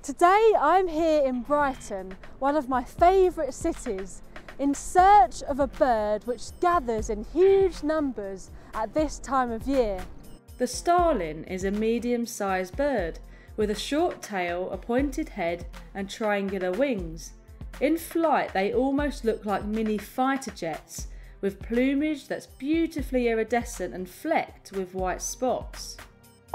Today I'm here in Brighton, one of my favourite cities, in search of a bird which gathers in huge numbers at this time of year. The starling is a medium-sized bird with a short tail, a pointed head and triangular wings. In flight they almost look like mini fighter jets, with plumage that's beautifully iridescent and flecked with white spots.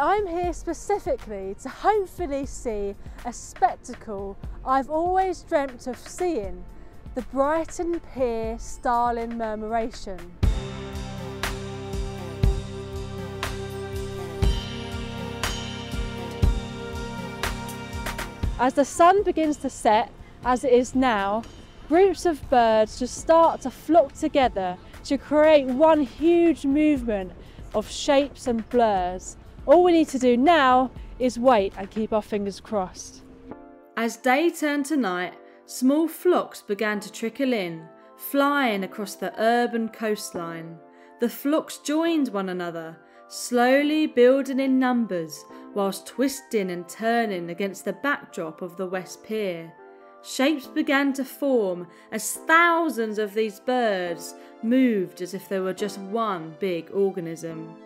I'm here specifically to hopefully see a spectacle I've always dreamt of seeing, the Brighton Pier Starling Murmuration. As the sun begins to set, as it is now, groups of birds just start to flock together to create one huge movement of shapes and blurs. All we need to do now is wait and keep our fingers crossed. As day turned to night, small flocks began to trickle in, flying across the urban coastline. The flocks joined one another, slowly building in numbers, whilst twisting and turning against the backdrop of the West Pier. Shapes began to form as thousands of these birds moved as if they were just one big organism.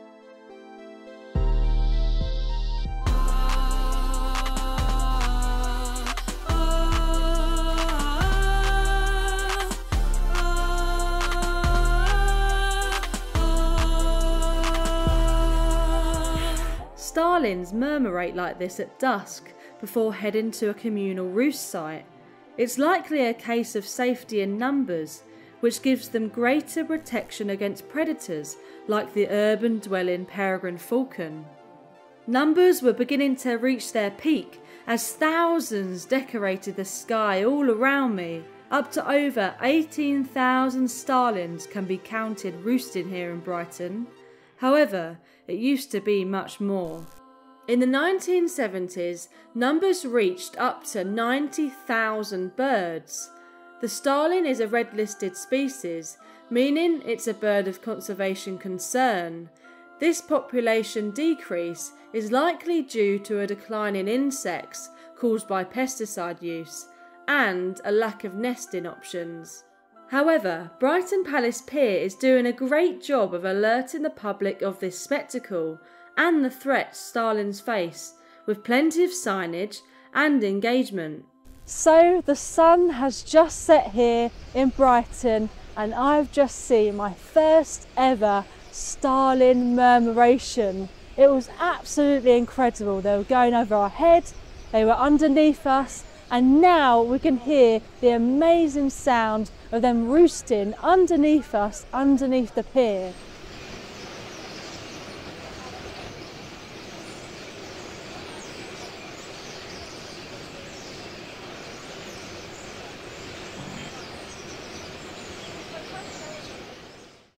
Starlings murmurate like this at dusk before heading to a communal roost site. It's likely a case of safety in numbers, which gives them greater protection against predators like the urban dwelling peregrine falcon. Numbers were beginning to reach their peak as thousands decorated the sky all around me. Up to over 18,000 starlings can be counted roosting here in Brighton. However, it used to be much more. In the 1970s, numbers reached up to 90,000 birds. The starling is a red-listed species, meaning it's a bird of conservation concern. This population decrease is likely due to a decline in insects caused by pesticide use and a lack of nesting options. However, Brighton Palace Pier is doing a great job of alerting the public of this spectacle and the threats starlings face, with plenty of signage and engagement. So the sun has just set here in Brighton and I've just seen my first ever starling murmuration. It was absolutely incredible. They were going over our head, they were underneath us, and now we can hear the amazing sound of them roosting underneath us, underneath the pier.